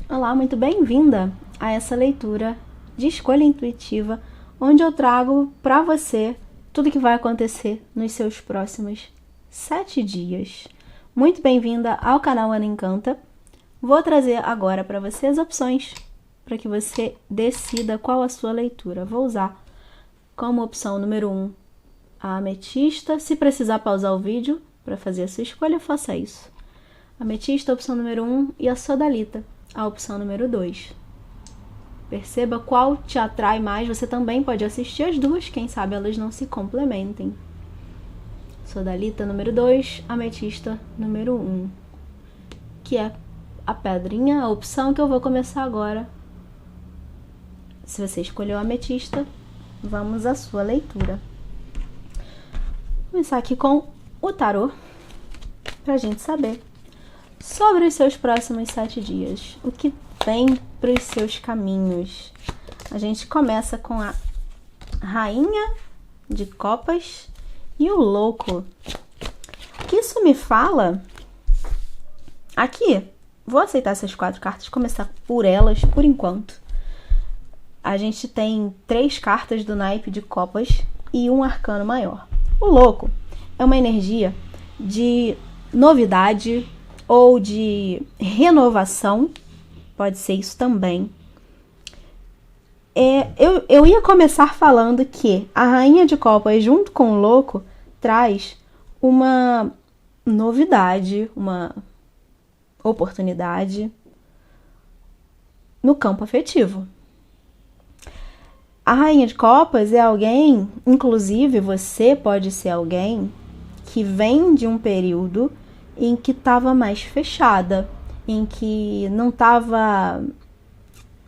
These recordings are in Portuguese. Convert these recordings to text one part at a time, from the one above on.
Olá, muito bem-vinda a essa leitura de escolha intuitiva, onde eu trago para você tudo que vai acontecer nos seus próximos 7 dias. Muito bem-vinda ao canal Ana Encanta. Vou trazer agora para você as opções para que você decida qual a sua leitura. Vou usar como opção número 1 a ametista. Se precisar pausar o vídeo para fazer a sua escolha, faça isso. Ametista, opção número 1, e a sodalita, a opção número 2. Perceba qual te atrai mais. Você também pode assistir as duas, quem sabe elas não se complementem. Sodalita número 2, ametista número 1, que é a pedrinha, a opção que eu vou começar agora. Se você escolheu a ametista, vamos à sua leitura. Vou começar aqui com o tarô, pra gente saber sobre os seus próximos 7 dias. O que vem para os seus caminhos? A gente começa com a Rainha de Copas e o Louco. O que isso me fala? Aqui, vou aceitar essas 4 cartas, começar por elas por enquanto. A gente tem 3 cartas do naipe de Copas e um arcano maior. O Louco é uma energia de novidade ou de renovação, pode ser isso também. Eu ia começar falando que a Rainha de Copas, junto com o Louco, traz uma novidade, uma oportunidade no campo afetivo. A Rainha de Copas é alguém, inclusive você pode ser alguém que vem de um período em que estava mais fechada, em que não estava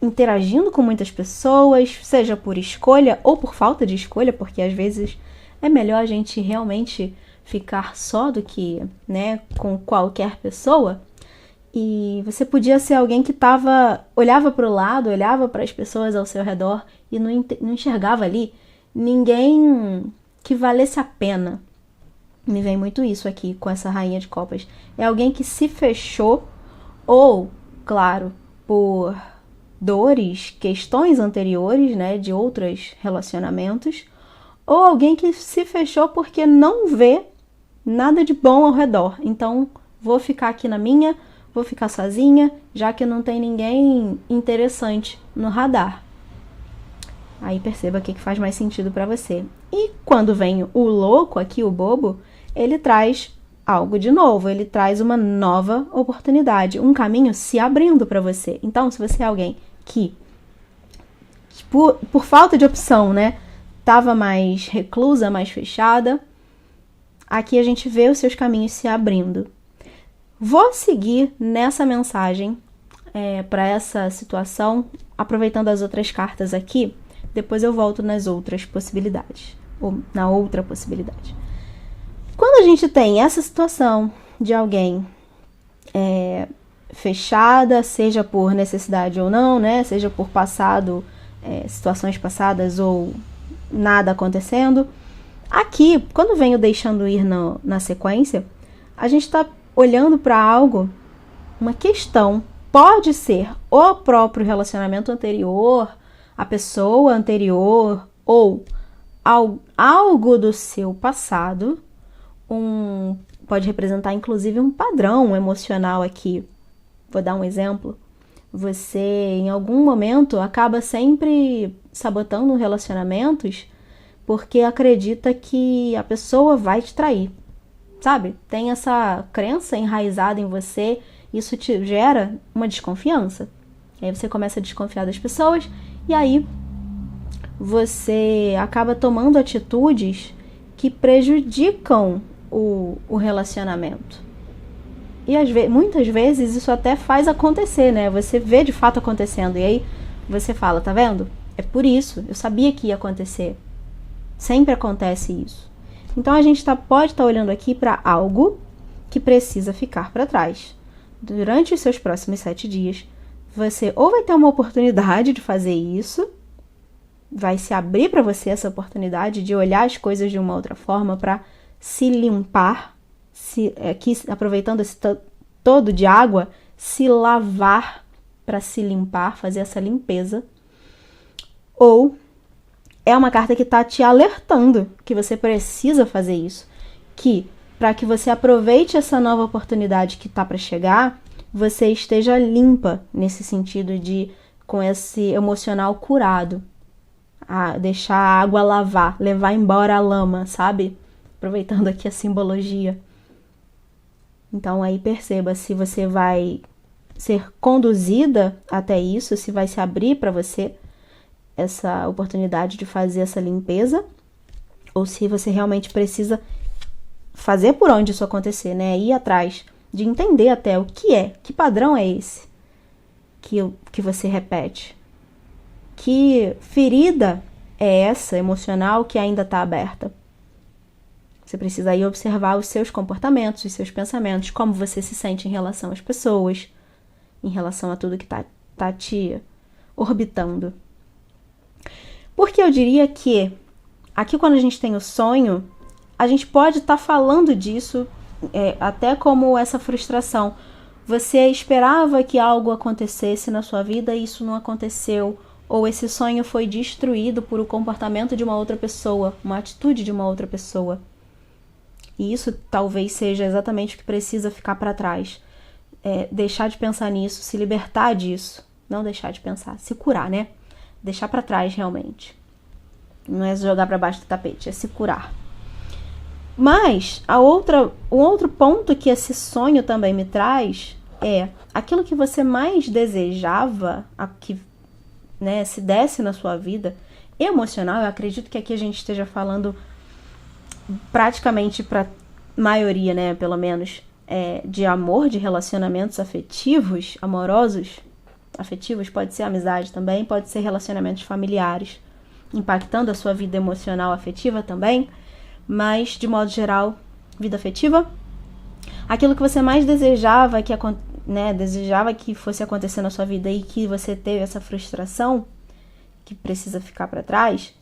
interagindo com muitas pessoas, seja por escolha ou por falta de escolha, porque às vezes é melhor a gente realmente ficar só do que, né, com qualquer pessoa. E você podia ser alguém que olhava para o lado, olhava para as pessoas ao seu redor e não enxergava ali ninguém que valesse a pena. Me vem muito isso aqui com essa Rainha de Copas. É alguém que se fechou ou, claro, por dores, questões anteriores, né, de outros relacionamentos, ou alguém que se fechou porque não vê nada de bom ao redor. Então, vou ficar aqui na minha, vou ficar sozinha, já que não tem ninguém interessante no radar. Aí perceba o que faz mais sentido para você. E quando vem o Louco aqui, o bobo, ele traz algo de novo, ele traz uma nova oportunidade, um caminho se abrindo para você. Então, se você é alguém que, por falta de opção, né, estava mais reclusa, mais fechada, aqui a gente vê os seus caminhos se abrindo. Vou seguir nessa mensagem para essa situação, aproveitando as outras cartas aqui, depois eu volto nas outras possibilidades, ou na outra possibilidade. Quando a gente tem essa situação de alguém fechada, seja por necessidade ou não, né? Seja por situações passadas ou nada acontecendo, aqui, quando vem o deixando ir na sequência, a gente está olhando para algo, uma questão, pode ser o próprio relacionamento anterior, a pessoa anterior, ou algo do seu passado, pode representar inclusive um padrão emocional aqui. Vou dar um exemplo. Você, em algum momento, acaba sempre sabotando relacionamentos porque acredita que a pessoa vai te trair, sabe? Tem essa crença enraizada em você, isso te gera uma desconfiança. E aí você começa a desconfiar das pessoas e aí você acaba tomando atitudes que prejudicam o relacionamento. E muitas vezes isso até faz acontecer, né? Você vê de fato acontecendo e aí você fala, tá vendo? É por isso, eu sabia que ia acontecer. Sempre acontece isso. Então a gente pode estar olhando aqui para algo que precisa ficar para trás. Durante os seus próximos 7 dias, você ou vai ter uma oportunidade de fazer isso, vai se abrir para você essa oportunidade de olhar as coisas de uma outra forma para se limpar, aqui aproveitando esse todo de água, se lavar para se limpar, fazer essa limpeza, ou é uma carta que está te alertando que você precisa fazer isso, que para que você aproveite essa nova oportunidade que está para chegar, você esteja limpa nesse sentido de com esse emocional curado, deixar a água lavar, levar embora a lama, sabe? Aproveitando aqui a simbologia. Então aí perceba se você vai ser conduzida até isso, se vai se abrir para você essa oportunidade de fazer essa limpeza, ou se você realmente precisa fazer por onde isso acontecer, né? Ir atrás, de entender até o que é, que padrão é esse que você repete. Que ferida é essa emocional que ainda está aberta? Você precisa aí observar os seus comportamentos, os seus pensamentos, como você se sente em relação às pessoas, em relação a tudo que tá te orbitando. Porque eu diria que aqui quando a gente tem o sonho, a gente pode estar falando disso até como essa frustração. Você esperava que algo acontecesse na sua vida e isso não aconteceu, ou esse sonho foi destruído por o comportamento de uma outra pessoa, uma atitude de uma outra pessoa. E isso talvez seja exatamente o que precisa ficar para trás. Deixar de pensar nisso, se libertar disso. Não deixar de pensar, se curar, né? Deixar para trás realmente. Não é jogar para baixo do tapete, é se curar. Mas um outro ponto que esse sonho também me traz é aquilo que você mais desejava, que se desse na sua vida, emocional. Eu acredito que aqui a gente esteja falando praticamente para maioria, né, pelo menos, de amor, de relacionamentos afetivos, amorosos, afetivos, pode ser amizade também, pode ser relacionamentos familiares, impactando a sua vida emocional afetiva também, mas, de modo geral, vida afetiva. Aquilo que você mais desejava que fosse acontecer na sua vida e que você teve essa frustração, que precisa ficar para trás,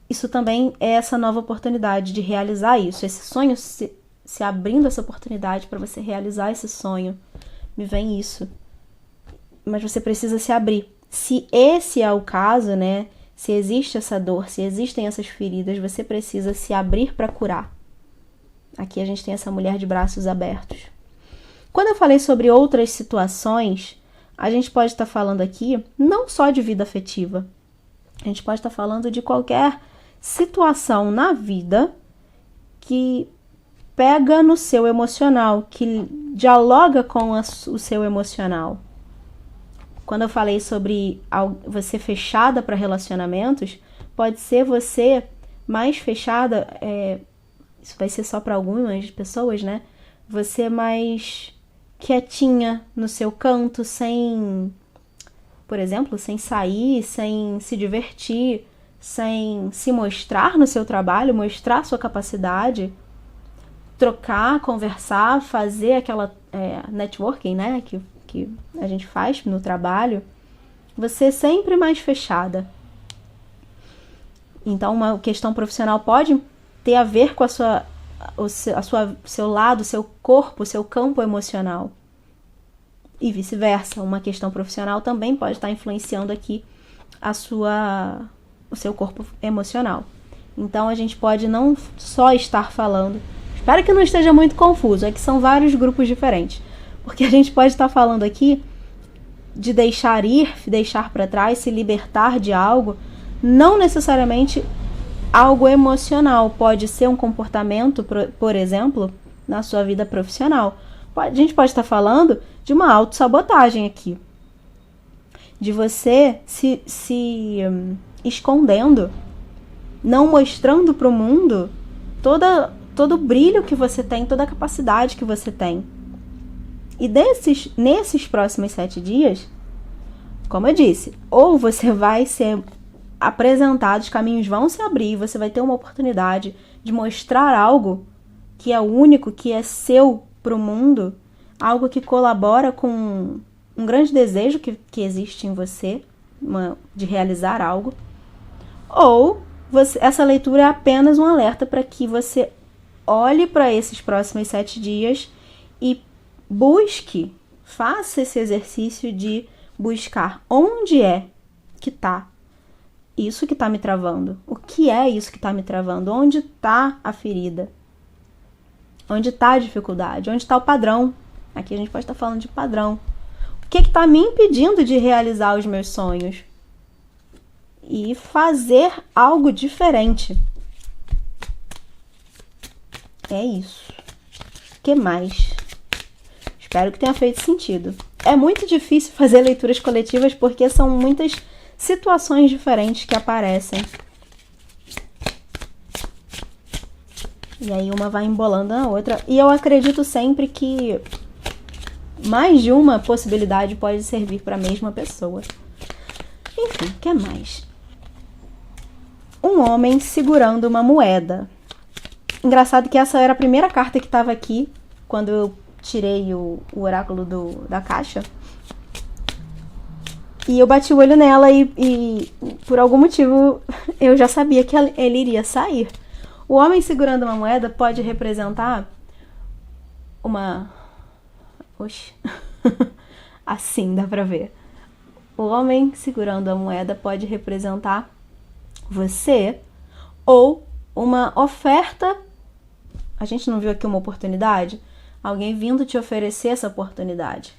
isso também é essa nova oportunidade de realizar isso. Esse sonho se abrindo essa oportunidade para você realizar esse sonho. Me vem isso. Mas você precisa se abrir. Se esse é o caso, né? Se existe essa dor, se existem essas feridas, você precisa se abrir para curar. Aqui a gente tem essa mulher de braços abertos. Quando eu falei sobre outras situações, a gente pode estar falando aqui não só de vida afetiva. A gente pode estar falando de qualquer situação na vida que pega no seu emocional, que dialoga com o seu emocional. Quando eu falei sobre você fechada para relacionamentos, pode ser você mais fechada, isso vai ser só para algumas pessoas, né? Você mais quietinha no seu canto, por exemplo, sem sair, sem se divertir, sem se mostrar no seu trabalho, mostrar sua capacidade, trocar, conversar, fazer aquela networking, né, que a gente faz no trabalho, você sempre mais fechada. Então, uma questão profissional pode ter a ver com seu lado, seu corpo, seu campo emocional. E vice-versa, uma questão profissional também pode estar influenciando aqui o seu corpo emocional. Então, a gente pode não só estar falando, espero que não esteja muito confuso, é que são vários grupos diferentes, porque a gente pode estar falando aqui de deixar ir, deixar para trás, se libertar de algo, não necessariamente algo emocional, pode ser um comportamento, por exemplo, na sua vida profissional. A gente pode estar falando de uma autossabotagem aqui, de você se escondendo, não mostrando para o mundo todo o brilho que você tem, toda a capacidade que você tem. E nesses próximos 7 dias, como eu disse, ou você vai ser apresentado, os caminhos vão se abrir, você vai ter uma oportunidade de mostrar algo que é único, que é seu para o mundo, algo que colabora com um grande desejo que existe em você, de realizar algo. Ou essa leitura é apenas um alerta para que você olhe para esses próximos 7 dias e faça esse exercício de buscar onde é que tá isso que tá me travando. O que é isso que tá me travando? Onde tá a ferida? Onde tá a dificuldade? Onde tá o padrão? Aqui a gente pode estar falando de padrão. O que tá me impedindo de realizar os meus sonhos? E fazer algo diferente. É isso. O que mais? Espero que tenha feito sentido. É muito difícil fazer leituras coletivas porque são muitas situações diferentes que aparecem. E aí uma vai embolando na outra. E eu acredito sempre que mais de uma possibilidade pode servir para a mesma pessoa. Enfim, o que mais? Um homem segurando uma moeda. Engraçado que essa era a primeira carta que estava aqui quando eu tirei o oráculo da caixa. E eu bati o olho nela e por algum motivo eu já sabia que ele iria sair. O homem segurando uma moeda pode representar uma... Oxi. Assim dá pra ver. O homem segurando a moeda pode representar você ou uma oferta. A gente não viu aqui uma oportunidade? Alguém vindo te oferecer essa oportunidade.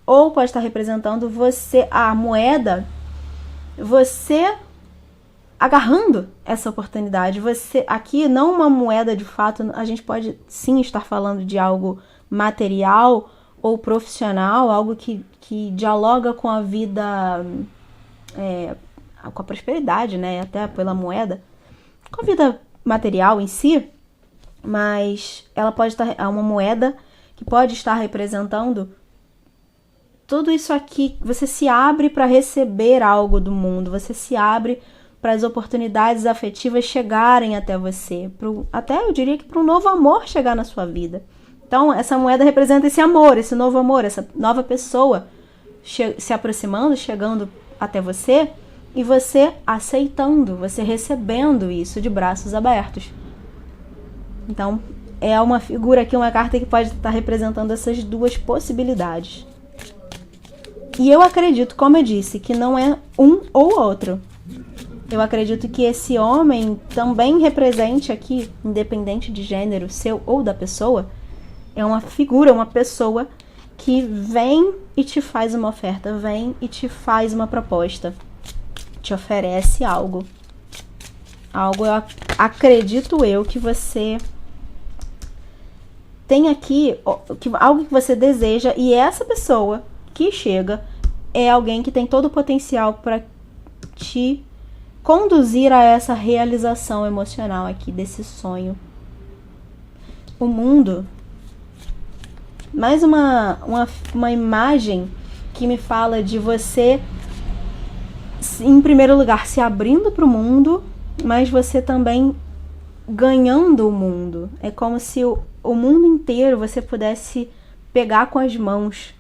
Ou pode estar representando você, a moeda, você agarrando essa oportunidade. Você, aqui não uma moeda de fato, a gente pode sim estar falando de algo material ou profissional, algo que dialoga com a vida, com a prosperidade, né? Até pela moeda, com a vida material em si, mas ela pode estar, é uma moeda que pode estar representando tudo isso aqui. Você se abre para receber algo do mundo, você se abre para as oportunidades afetivas chegarem até você, até eu diria que para um novo amor chegar na sua vida. Então, essa moeda representa esse amor, esse novo amor, essa nova pessoa se aproximando, chegando até você, e você aceitando, você recebendo isso de braços abertos. Então, é uma figura aqui, uma carta que pode estar representando essas duas possibilidades. E eu acredito, como eu disse, que não é um ou outro. Eu acredito que esse homem também represente aqui, independente de gênero seu ou da pessoa, é uma figura, uma pessoa que vem e te faz uma oferta, vem e te faz uma proposta, te oferece algo. Algo, eu acredito eu, que você tem aqui, algo que você deseja, e essa pessoa que chega é alguém que tem todo o potencial para te conduzir a essa realização emocional aqui, desse sonho. O mundo, mais uma imagem que me fala de você, em primeiro lugar, se abrindo para o mundo, mas você também ganhando o mundo. É como se o mundo inteiro você pudesse pegar com as mãos.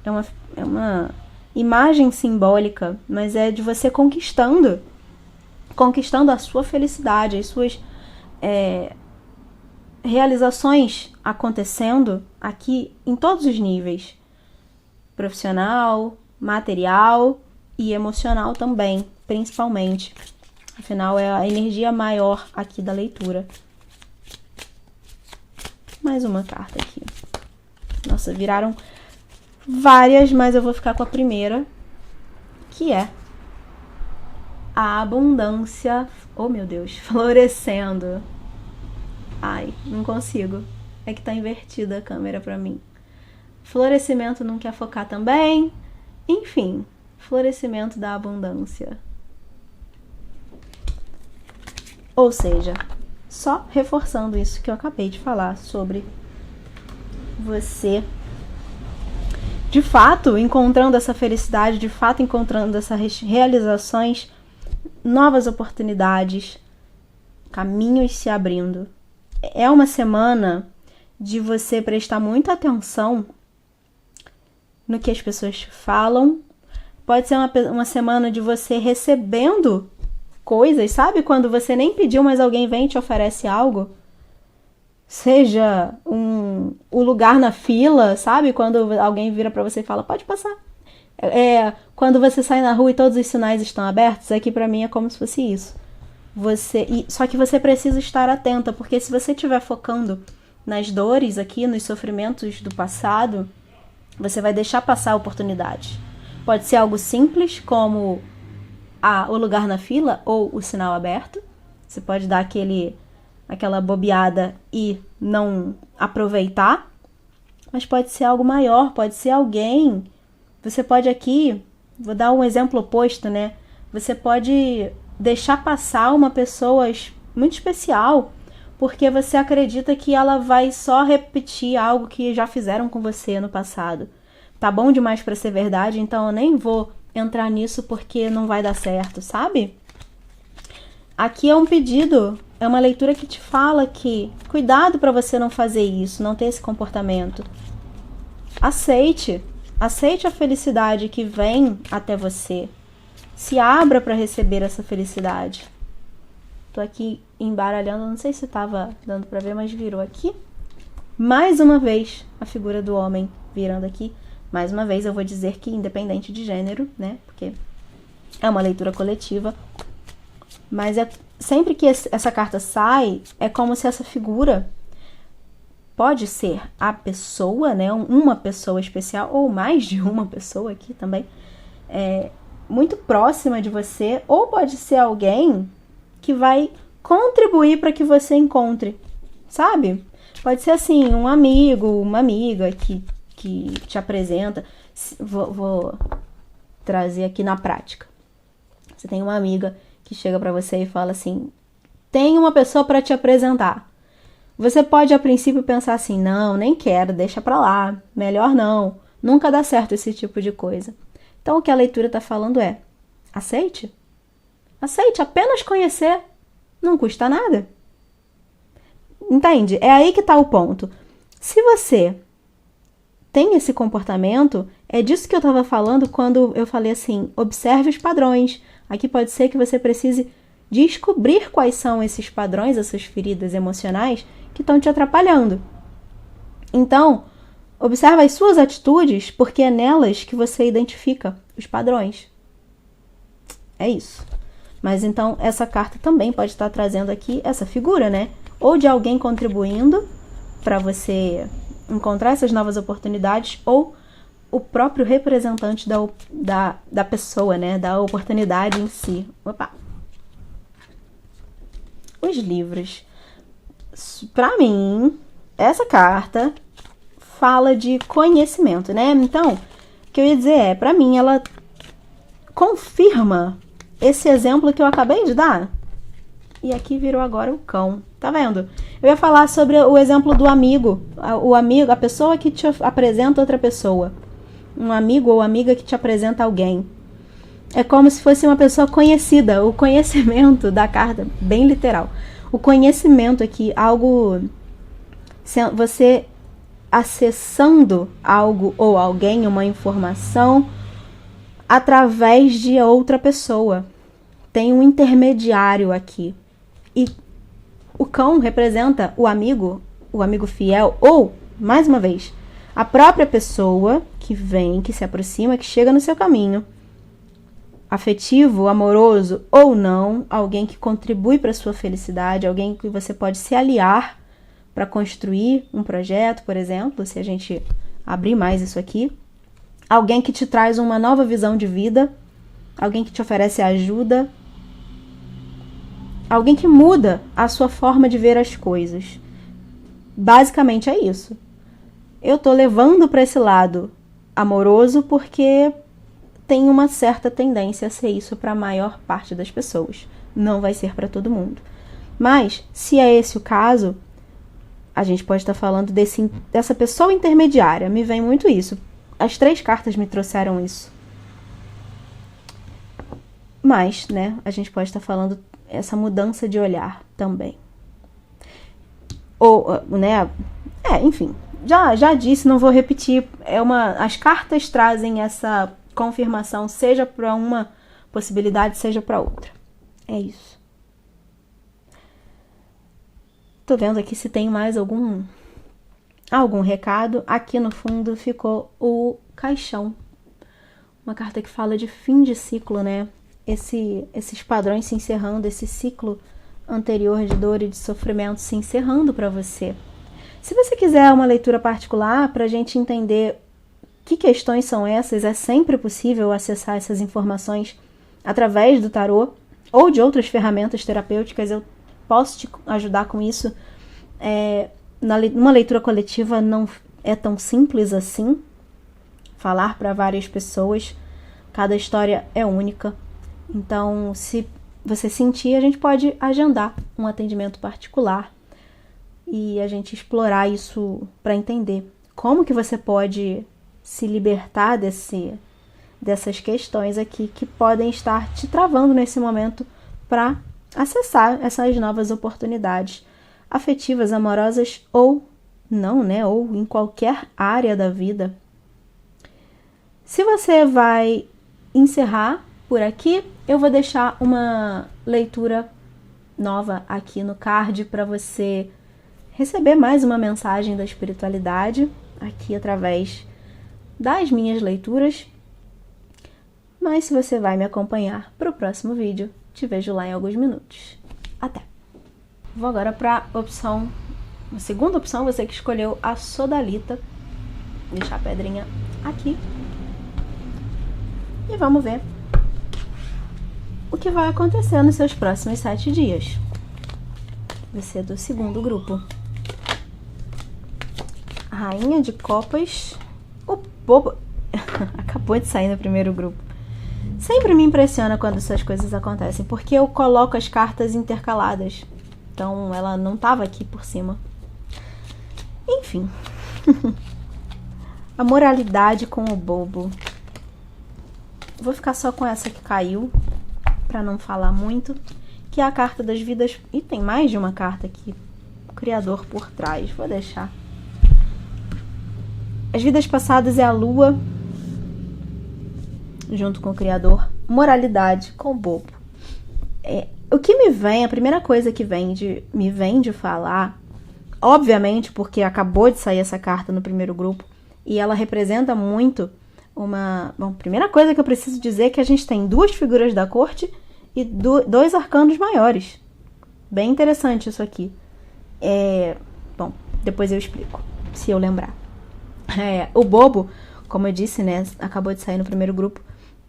É uma imagem simbólica, mas é de você conquistando a sua felicidade, as suas realizações acontecendo aqui em todos os níveis, profissional, material e emocional também, principalmente. Afinal, é a energia maior aqui da leitura. Mais uma carta aqui. Nossa, viraram várias, mas eu vou ficar com a primeira, que é a abundância, oh meu Deus, florescendo. Ai, não consigo. É que tá invertida a câmera pra mim. Florescimento não quer focar também. Enfim, florescimento da abundância. Ou seja, só reforçando isso que eu acabei de falar sobre você, de fato, encontrando essa felicidade, de fato, encontrando essas realizações, novas oportunidades, caminhos se abrindo. É uma semana de você prestar muita atenção no que as pessoas te falam. Pode ser uma semana de você recebendo coisas, sabe? Quando você nem pediu, mas alguém vem e te oferece algo. Seja o lugar na fila, sabe? Quando alguém vira pra você e fala, pode passar. Quando você sai na rua e todos os sinais estão abertos, aqui pra mim é como se fosse isso. Só que você precisa estar atenta, porque se você estiver focando nas dores aqui, nos sofrimentos do passado, você vai deixar passar a oportunidade. Pode ser algo simples, como o lugar na fila ou o sinal aberto. Você pode dar aquela bobeada e não aproveitar. Mas pode ser algo maior, pode ser alguém. Você pode aqui, vou dar um exemplo oposto, né? Você pode deixar passar uma pessoa muito especial, porque você acredita que ela vai só repetir algo que já fizeram com você no passado. Tá bom demais pra ser verdade, então eu nem vou entrar nisso porque não vai dar certo, sabe? Aqui é um pedido, é uma leitura que te fala que cuidado para você não fazer isso, não ter esse comportamento. Aceite a felicidade que vem até você. Se abra para receber essa felicidade. Tô aqui embaralhando, não sei se tava dando para ver, mas virou aqui. Mais uma vez, a figura do homem virando aqui. Mais uma vez, eu vou dizer que independente de gênero, né? Porque é uma leitura coletiva. Mas sempre que essa carta sai, é como se essa figura pode ser a pessoa, né? Uma pessoa especial, ou mais de uma pessoa aqui também, muito próxima de você, ou pode ser alguém que vai contribuir para que você encontre, sabe? Pode ser assim, um amigo, uma amiga que te apresenta. Vou trazer aqui na prática. Você tem uma amiga que chega para você e fala assim: tem uma pessoa para te apresentar. Você pode a princípio pensar assim: não, nem quero, deixa pra lá, melhor não. Nunca dá certo esse tipo de coisa. Então o que a leitura está falando é: aceite. Aceite, apenas conhecer não custa nada. Entende? É aí que está o ponto. Se você tem esse comportamento, é disso que eu estava falando quando eu falei assim: observe os padrões. Aqui pode ser que você precise descobrir quais são esses padrões, essas feridas emocionais que estão te atrapalhando. Então, observa as suas atitudes, porque é nelas que você identifica os padrões. É isso. Mas então, essa carta também pode estar trazendo aqui essa figura, né? Ou de alguém contribuindo para você encontrar essas novas oportunidades, ou o próprio representante da pessoa, né? Da oportunidade em si. Opa! Os livros. Para mim, essa carta fala de conhecimento, né? Então, o que eu ia dizer é, para mim, ela confirma esse exemplo que eu acabei de dar. E aqui virou agora o cão. Tá vendo? Eu ia falar sobre o exemplo do amigo. O amigo, a pessoa que te apresenta outra pessoa. Um amigo ou amiga que te apresenta alguém. É como se fosse uma pessoa conhecida. O conhecimento da carta, bem literal. O conhecimento aqui, algo... Você acessando algo ou alguém, uma informação, através de outra pessoa. Tem um intermediário aqui. E o cão representa o amigo fiel, ou, mais uma vez, a própria pessoa que vem, que se aproxima, que chega no seu caminho. Afetivo, amoroso ou não, alguém que contribui para a sua felicidade, alguém que você pode se aliar para construir um projeto, por exemplo, se a gente abrir mais isso aqui. Alguém que te traz uma nova visão de vida, alguém que te oferece ajuda, alguém que muda a sua forma de ver as coisas. Basicamente é isso. Eu tô levando para esse lado amoroso porque tem uma certa tendência a ser isso para a maior parte das pessoas. Não vai ser para todo mundo. Mas, se é esse o caso, a gente pode estar falando dessa pessoa intermediária. Me vem muito isso. As 3 cartas me trouxeram isso. Mas, né, a gente pode estar falando essa mudança de olhar também. Ou, né, enfim, já disse, não vou repetir. As cartas trazem essa confirmação, seja para uma possibilidade, seja para outra. É isso. Tô vendo aqui se tem mais algum recado. Aqui no fundo ficou o caixão. uma carta que fala de fim de ciclo, né? Esses padrões se encerrando, esse ciclo anterior de dor e de sofrimento se encerrando para você. Se você quiser uma leitura particular para a gente entender que questões são essas, é sempre possível acessar essas informações através do tarô ou de outras ferramentas terapêuticas. Eu posso te ajudar com isso. Numa leitura coletiva não é tão simples assim. Falar para várias pessoas, cada história é única. Então, se você sentir, a gente pode agendar um atendimento particular e a gente explorar isso para entender como que você pode se libertar dessas questões aqui que podem estar te travando nesse momento para acessar essas novas oportunidades afetivas, amorosas ou não, né? Ou em qualquer área da vida. Se você vai encerrar por aqui, eu vou deixar uma leitura nova aqui no card para você receber mais uma mensagem da espiritualidade aqui através das minhas leituras. Mas se você vai me acompanhar para o próximo vídeo, te vejo lá em alguns minutos. Até! Vou agora para a segunda opção, você que escolheu a sodalita. Vou deixar a pedrinha aqui. E vamos ver o que vai acontecer nos seus próximos 7 dias. Vai ser do segundo grupo. A Rainha de Copas. O bobo acabou de sair no primeiro grupo. Sempre me impressiona quando essas coisas acontecem, porque eu coloco as cartas intercaladas. Então ela não estava aqui por cima. Enfim. A moralidade com o bobo. Vou ficar só com essa que caiu, para não falar muito, que é a carta das vidas. E tem mais de uma carta aqui. O Criador por trás. Vou deixar. As vidas passadas é a Lua, junto com o Criador. Moralidade com o bobo. O que me vem, a primeira coisa que me vem de falar, obviamente, porque acabou de sair essa carta no primeiro grupo, e ela representa muito Bom, primeira coisa que eu preciso dizer é que a gente tem 2 figuras da corte e 2 arcanos maiores. Bem interessante isso aqui. Bom, depois eu explico, se eu lembrar. O bobo, como eu disse, né, acabou de sair no primeiro grupo,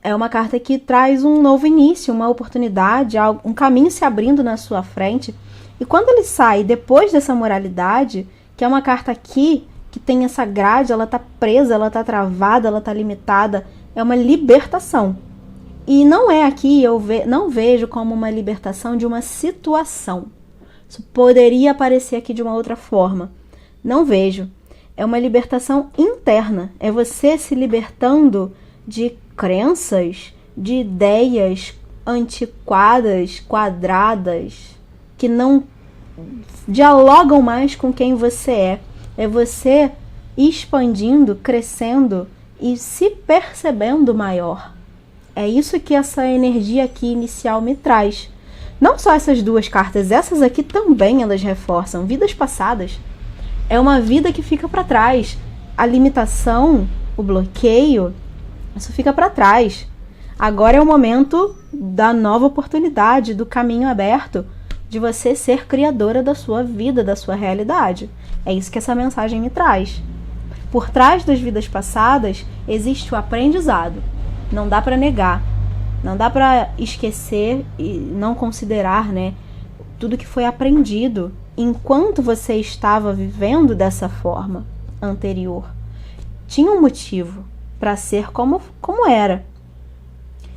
é uma carta que traz um novo início, uma oportunidade, um caminho se abrindo na sua frente. E quando ele sai depois dessa moralidade, que é uma carta aqui, que tem essa grade, ela tá presa, ela tá travada, ela tá limitada, é uma libertação. E não é aqui, não vejo como uma libertação de uma situação. Isso poderia aparecer aqui de uma outra forma. Não vejo. É uma libertação interna. É você se libertando de crenças, de ideias antiquadas, quadradas, que não dialogam mais com quem você é. É você expandindo, crescendo e se percebendo maior. É isso que essa energia aqui inicial me traz. Não só essas 2 cartas, essas aqui também elas reforçam. Vidas passadas. É uma vida que fica para trás. A limitação, o bloqueio, isso fica para trás. Agora é o momento da nova oportunidade, do caminho aberto, de você ser criadora da sua vida, da sua realidade. É isso que essa mensagem me traz. Por trás das vidas passadas existe o aprendizado. Não dá para negar. Não dá para esquecer e não considerar, né, tudo que foi aprendido enquanto você estava vivendo dessa forma anterior. Tinha um motivo para ser como era.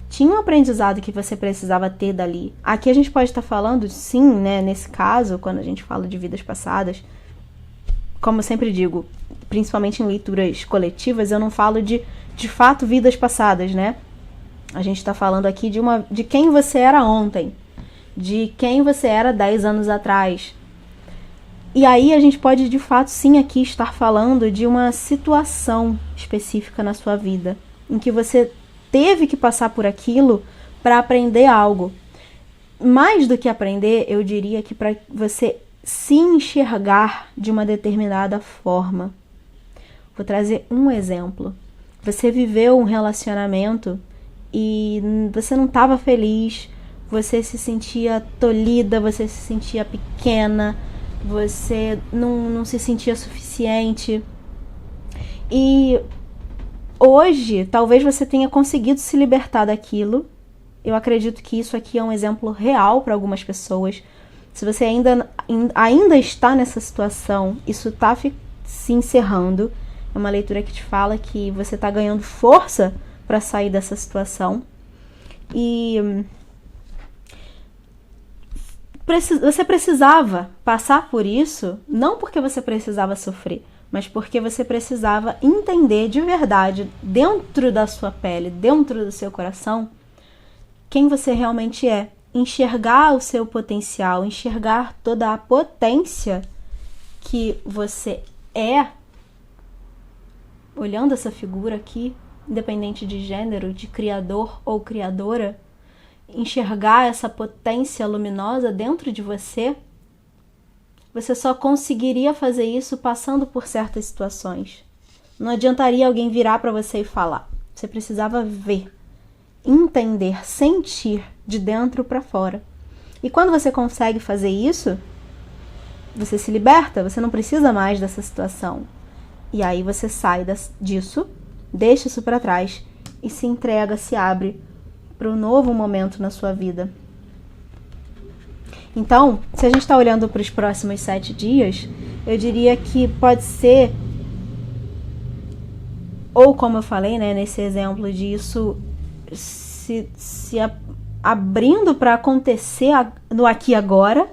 Tinha um aprendizado que você precisava ter dali. Aqui a gente pode estar falando, sim, né, nesse caso, quando a gente fala de vidas passadas, como eu sempre digo, principalmente em leituras coletivas, eu não falo de fato vidas passadas, né? A gente está falando aqui de quem você era ontem, de quem você era 10 anos atrás. E aí a gente pode, de fato, sim, aqui estar falando de uma situação específica na sua vida, em que você teve que passar por aquilo para aprender algo. Mais do que aprender, eu diria que para você se enxergar de uma determinada forma. Vou trazer um exemplo. você viveu um relacionamento e você não estava feliz, você se sentia tolhida, você se sentia pequena, você não se sentia suficiente. E hoje, talvez você tenha conseguido se libertar daquilo. Eu acredito que isso aqui é um exemplo real para algumas pessoas. Se você ainda está nessa situação, isso está se encerrando. É uma leitura que te fala que você está ganhando força para sair dessa situação. E você precisava passar por isso, não porque você precisava sofrer, mas porque você precisava entender de verdade, dentro da sua pele, dentro do seu coração, quem você realmente é. Enxergar o seu potencial, enxergar toda a potência que você é, olhando essa figura aqui, independente de gênero, de criador ou criadora, enxergar essa potência luminosa dentro de você, você só conseguiria fazer isso passando por certas situações. Não adiantaria alguém virar para você e falar. Você precisava ver, entender, sentir de dentro para fora. E quando você consegue fazer isso, você se liberta, você não precisa mais dessa situação. E aí você sai disso, deixa isso para trás e se entrega, se abre para um novo momento na sua vida. Então, se a gente está olhando para os próximos 7 dias, eu diria que pode ser, ou como eu falei, né, nesse exemplo disso, se abrindo para acontecer no aqui e agora.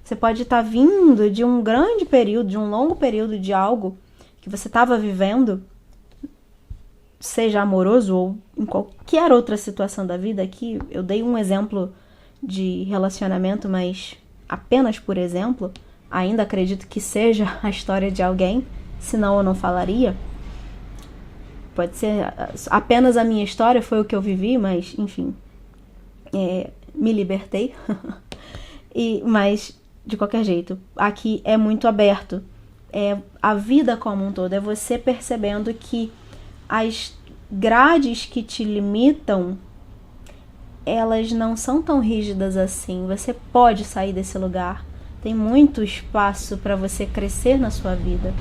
Você pode estar vindo de um grande período, de um longo período de algo que você estava vivendo, seja amoroso ou em qualquer outra situação da vida. Aqui eu dei um exemplo de relacionamento, mas apenas por exemplo, ainda acredito que seja a história de alguém, senão eu não falaria. Pode ser apenas a minha história, foi o que eu vivi, mas enfim, me libertei. Mas de qualquer jeito, aqui é muito aberto. É a vida como um todo, é você percebendo que as grades que te limitam, elas não são tão rígidas assim. Você pode sair desse lugar. Tem muito espaço para você crescer na sua vida.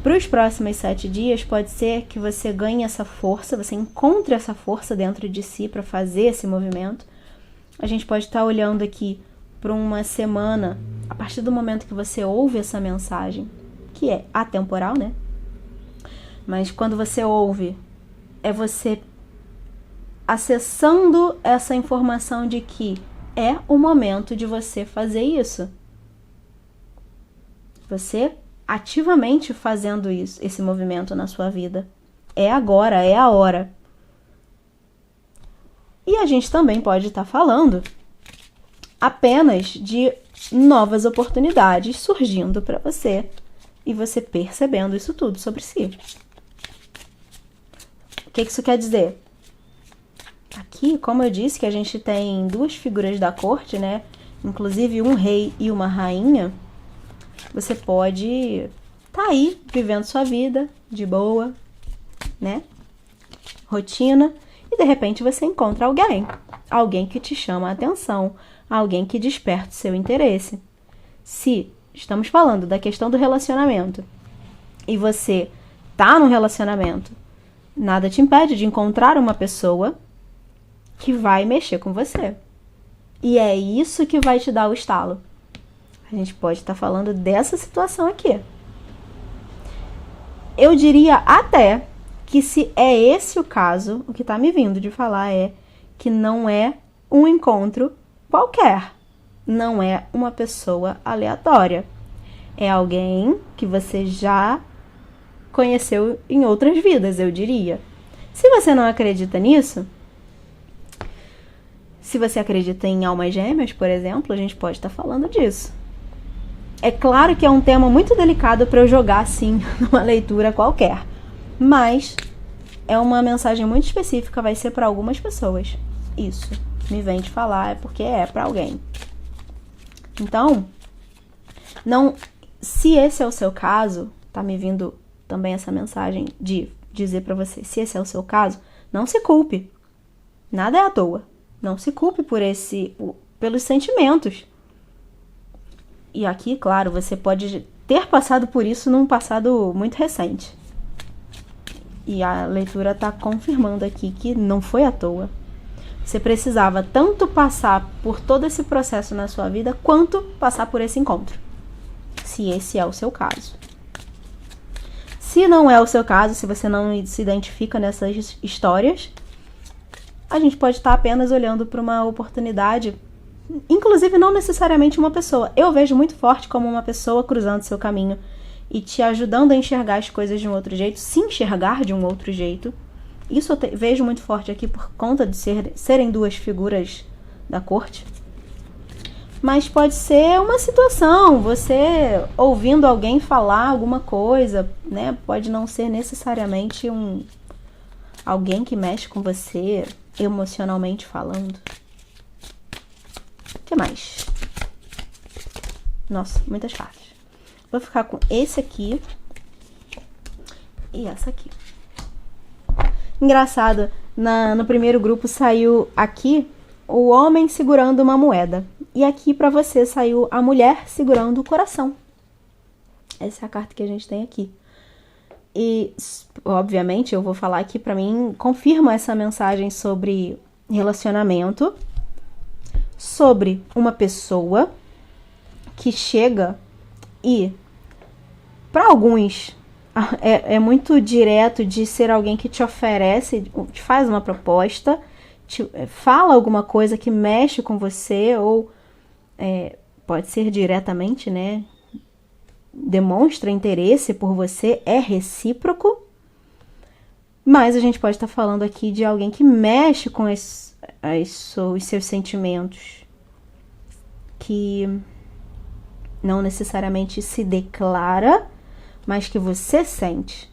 Para os próximos 7 dias, pode ser que você ganhe essa força, você encontre essa força dentro de si para fazer esse movimento. A gente pode estar olhando aqui para uma semana, a partir do momento que você ouve essa mensagem, que é atemporal, né? Mas quando você ouve, é você acessando essa informação de que é o momento de você fazer isso. Você ativamente fazendo isso, esse movimento na sua vida. É agora, é a hora. E a gente também pode estar falando apenas de novas oportunidades surgindo para você e você percebendo isso tudo sobre si. O que isso quer dizer? Aqui, como eu disse, que a gente tem 2 figuras da corte, né? Inclusive um rei e uma rainha. Você pode tá aí vivendo sua vida de boa, né? Rotina. E de repente você encontra alguém que te chama a atenção, alguém que desperta o seu interesse. Se estamos falando da questão do relacionamento e você tá num relacionamento, nada te impede de encontrar uma pessoa que vai mexer com você. E é isso que vai te dar o estalo. A gente pode estar falando dessa situação aqui. Eu diria até que se é esse o caso, o que está me vindo de falar é que não é um encontro qualquer. Não é uma pessoa aleatória. É alguém que você já conheceu em outras vidas, eu diria. Se você não acredita nisso, se você acredita em almas gêmeas, por exemplo, a gente pode estar falando disso. É claro que é um tema muito delicado para eu jogar assim numa leitura qualquer, mas é uma mensagem muito específica, vai ser para algumas pessoas. Isso me vem de falar é porque é para alguém. Então, não, se esse é o seu caso, tá me vindo também essa mensagem de dizer pra você, se esse é o seu caso, não se culpe. Nada é à toa. Não se culpe pelos sentimentos. E aqui, claro, você pode ter passado por isso num passado muito recente. E a leitura está confirmando aqui que não foi à toa. Você precisava tanto passar por todo esse processo na sua vida, quanto passar por esse encontro. Se esse é o seu caso. Se não é o seu caso, se você não se identifica nessas histórias, a gente pode estar apenas olhando para uma oportunidade, inclusive não necessariamente uma pessoa. Eu vejo muito forte como uma pessoa cruzando seu caminho e te ajudando a enxergar as coisas de um outro jeito, se enxergar de um outro jeito. Isso eu vejo muito forte aqui por conta de serem duas figuras da corte. Mas pode ser uma situação, você ouvindo alguém falar alguma coisa, né? Pode não ser necessariamente alguém que mexe com você emocionalmente falando. O que mais? Nossa, muitas cartas. Vou ficar com esse aqui e essa aqui. Engraçado, no primeiro grupo saiu aqui o homem segurando uma moeda. E aqui pra você saiu a mulher segurando o coração. Essa é a carta que a gente tem aqui. E, obviamente, eu vou falar aqui, pra mim, confirma essa mensagem sobre relacionamento, sobre uma pessoa que chega e, para alguns, é muito direto de ser alguém que te oferece, te faz uma proposta, te fala alguma coisa que mexe com você, ou pode ser diretamente, né? Demonstra interesse por você, é recíproco, mas a gente pode estar falando aqui de alguém que mexe com os seus sentimentos, que não necessariamente se declara, mas que você sente.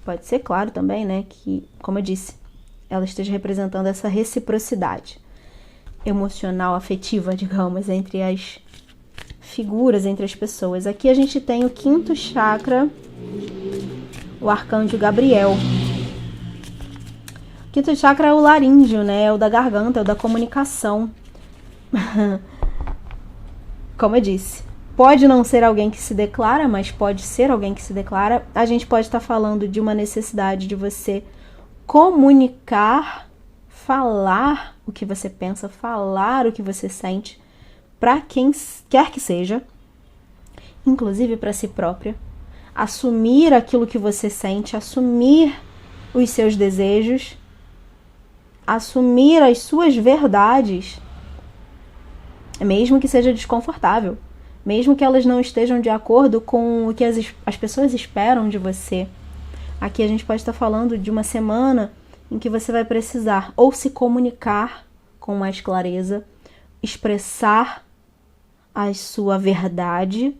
Pode ser claro também, né, que, como eu disse, ela esteja representando essa reciprocidade emocional, afetiva, digamos, entre as figuras, entre as pessoas. Aqui a gente tem o quinto chakra, o arcanjo Gabriel. O quinto chakra é o laríngeo, né? É o da garganta, é o da comunicação. Como eu disse, pode não ser alguém que se declara, mas pode ser alguém que se declara. A gente pode estar falando de uma necessidade de você comunicar, falar o que você pensa, falar o que você sente para quem quer que seja, inclusive para si própria. Assumir aquilo que você sente, assumir os seus desejos, assumir as suas verdades, mesmo que seja desconfortável, mesmo que elas não estejam de acordo com o que as pessoas esperam de você. Aqui a gente pode estar falando de uma semana em que você vai precisar ou se comunicar com mais clareza, expressar a sua verdade,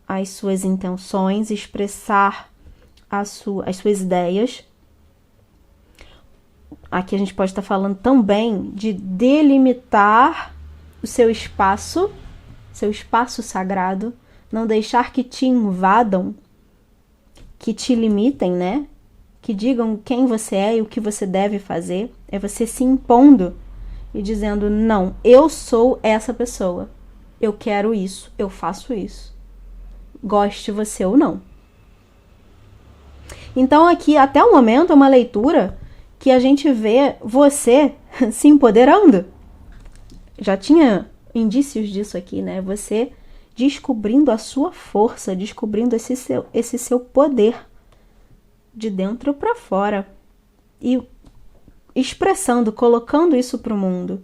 as suas intenções, expressar as suas ideias. Aqui a gente pode estar falando também de delimitar o seu espaço sagrado, não deixar que te invadam, que te limitem, né? Que digam quem você é e o que você deve fazer. É você se impondo e dizendo, não, eu sou essa pessoa. Eu quero isso, eu faço isso. Goste você ou não. Então aqui, até o momento, é uma leitura que a gente vê você se empoderando. Já tinha indícios disso aqui, né? Você descobrindo a sua força, descobrindo esse seu poder de dentro para fora e expressando, colocando isso para o mundo.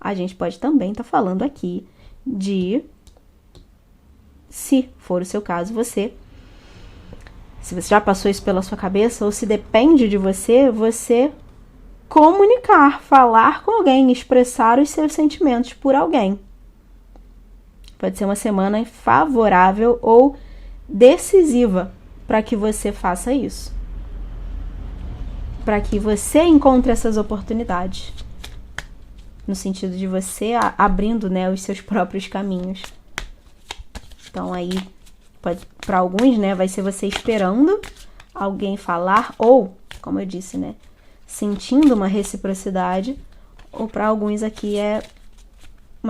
A gente pode também estar falando aqui de, se for o seu caso, se você já passou isso pela sua cabeça, ou se depende de você comunicar, falar com alguém, expressar os seus sentimentos por alguém. Pode ser uma semana favorável ou decisiva para que você faça isso. Para que você encontre essas oportunidades. No sentido de você abrindo, né, os seus próprios caminhos. Então aí, para alguns, né, vai ser você esperando alguém falar, ou, como eu disse, né, sentindo uma reciprocidade, ou para alguns aqui é o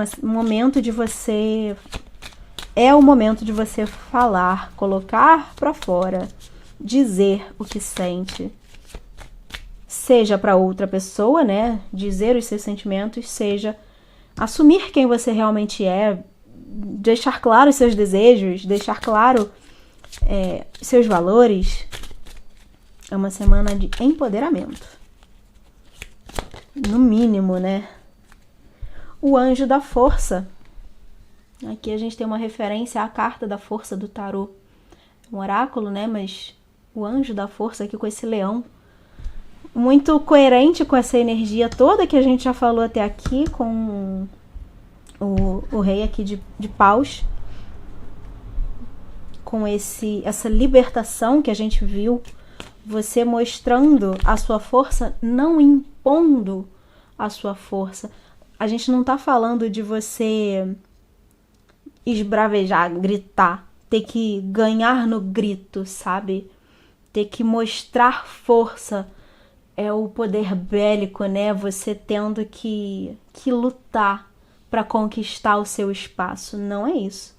momento de você falar, colocar para fora, dizer o que sente, seja para outra pessoa, né, dizer os seus sentimentos, seja assumir quem você realmente é, deixar claro os seus desejos, deixar claro seus valores. É uma semana de empoderamento, no mínimo, né? O anjo da força. Aqui a gente tem uma referência à carta da força do tarô. Um oráculo, né? Mas o anjo da força aqui com esse leão. Muito coerente com essa energia toda que a gente já falou até aqui, com o rei aqui de paus. Com essa libertação que a gente viu. Você mostrando a sua força, não impondo a sua força. A gente não tá falando de você esbravejar, gritar, ter que ganhar no grito, sabe? Ter que mostrar força. É o poder bélico, né? Você tendo que lutar para conquistar o seu espaço. Não é isso.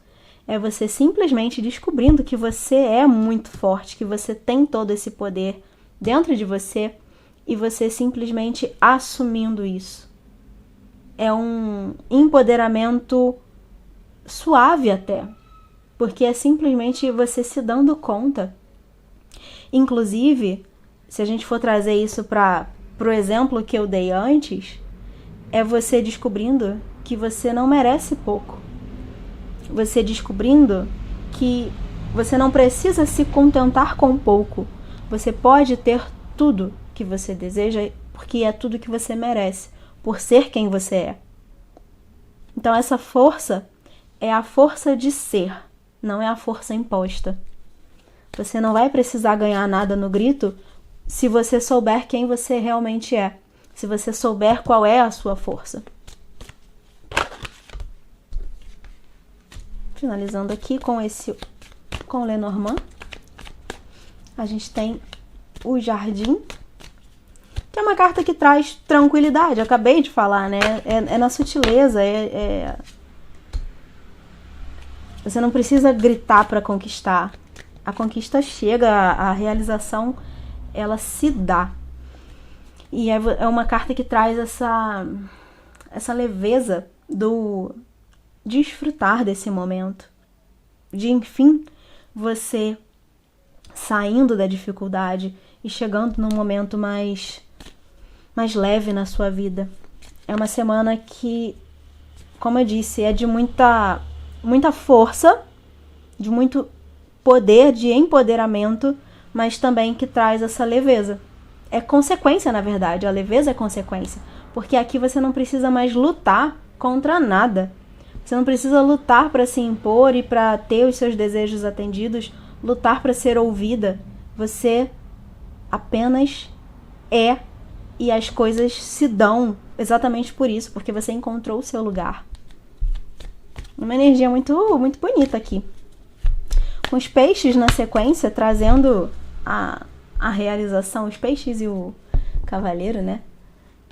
É você simplesmente descobrindo que você é muito forte, que você tem todo esse poder dentro de você e você simplesmente assumindo isso. É um empoderamento suave até, porque é simplesmente você se dando conta. Inclusive, se a gente for trazer isso para o exemplo que eu dei antes, é você descobrindo que você não merece pouco. Você descobrindo que você não precisa se contentar com pouco. Você pode ter tudo que você deseja, porque é tudo que você merece, por ser quem você é. Então essa força é a força de ser, não é a força imposta. Você não vai precisar ganhar nada no grito se você souber quem você realmente é, se você souber qual é a sua força. Finalizando aqui com o Lenormand, a gente tem o Jardim, que é uma carta que traz tranquilidade. Eu acabei de falar, né? É na sutileza, você não precisa gritar para conquistar. A conquista chega, a realização, ela se dá. E é uma carta que traz essa leveza do desfrutar desse momento, de enfim você saindo da dificuldade e chegando num momento mais leve na sua vida. É uma semana que, como eu disse, é de muita força, de muito poder, de empoderamento, mas também que traz essa leveza. É consequência, na verdade, a leveza é consequência, porque aqui você não precisa mais lutar contra nada. Você não precisa lutar para se impor e para ter os seus desejos atendidos, lutar para ser ouvida. Você apenas é e as coisas se dão exatamente por isso, porque você encontrou o seu lugar. Uma energia muito, muito bonita aqui. Com os peixes na sequência, trazendo a realização, os peixes e o cavaleiro, né?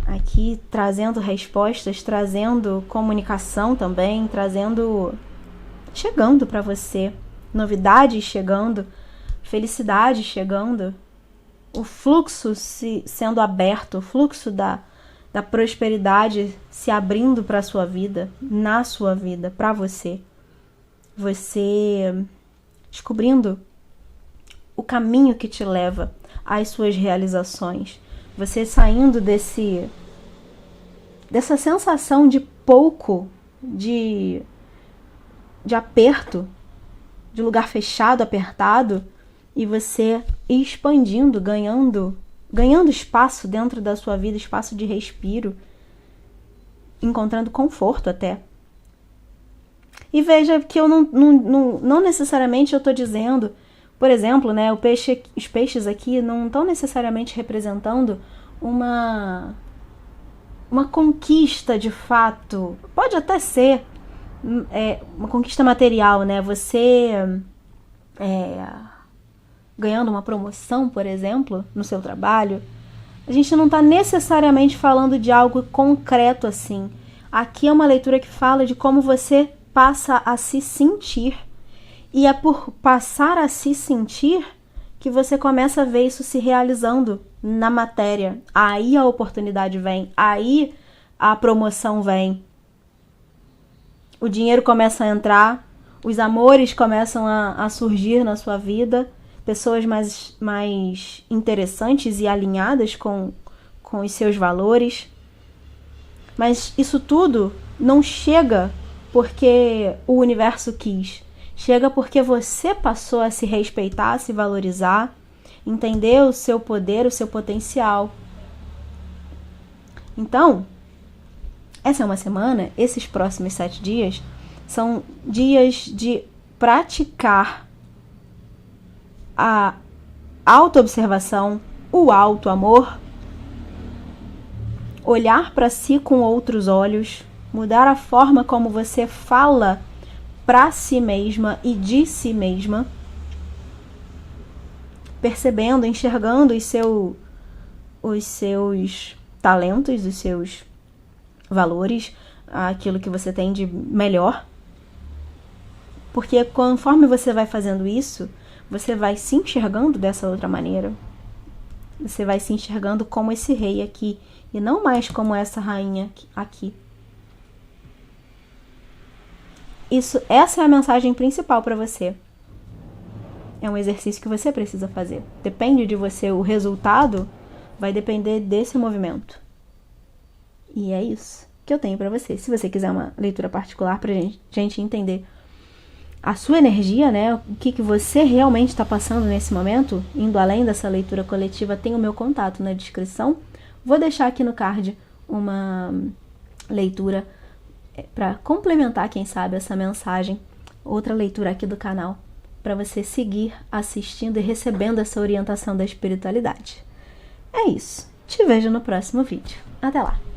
Aqui trazendo respostas, trazendo comunicação também, chegando para você, novidades chegando, felicidade chegando, o fluxo sendo aberto, o fluxo da prosperidade se abrindo para a sua vida, na sua vida, para você. Você descobrindo o caminho que te leva às suas realizações. Você saindo dessa sensação de pouco, de aperto, de lugar fechado, apertado, e você expandindo, ganhando espaço dentro da sua vida, espaço de respiro, encontrando conforto até. E veja que eu não necessariamente eu estou dizendo, por exemplo, né, os peixes aqui não estão necessariamente representando uma conquista de fato. Pode até ser uma conquista material, né? Você ganhando uma promoção, por exemplo, no seu trabalho, a gente não está necessariamente falando de algo concreto assim. Aqui é uma leitura que fala de como você passa a se sentir. E é por passar a se sentir que você começa a ver isso se realizando na matéria. Aí a oportunidade vem, aí a promoção vem. O dinheiro começa a entrar, os amores começam a surgir na sua vida, pessoas mais interessantes e alinhadas com os seus valores. Mas isso tudo não chega porque o universo quis. Chega porque você passou a se respeitar, a se valorizar, entender o seu poder, o seu potencial. Então, essa é uma semana, esses próximos 7 dias, são dias de praticar a autoobservação, o autoamor, olhar para si com outros olhos, mudar a forma como você fala para si mesma e de si mesma, percebendo, enxergando os seus talentos, os seus valores, aquilo que você tem de melhor. Porque conforme você vai fazendo isso, você vai se enxergando dessa outra maneira. Você vai se enxergando como esse rei aqui e não mais como essa rainha aqui. Essa é a mensagem principal para você. É um exercício que você precisa fazer. Depende de você, o resultado vai depender desse movimento. E é isso que eu tenho para você. Se você quiser uma leitura particular pra gente entender a sua energia, né? O que você realmente está passando nesse momento, indo além dessa leitura coletiva, tem o meu contato na descrição. Vou deixar aqui no card uma leitura para complementar, quem sabe, essa mensagem. Outra leitura aqui do canal, para você seguir assistindo e recebendo essa orientação da espiritualidade. É isso. Te vejo no próximo vídeo. Até lá!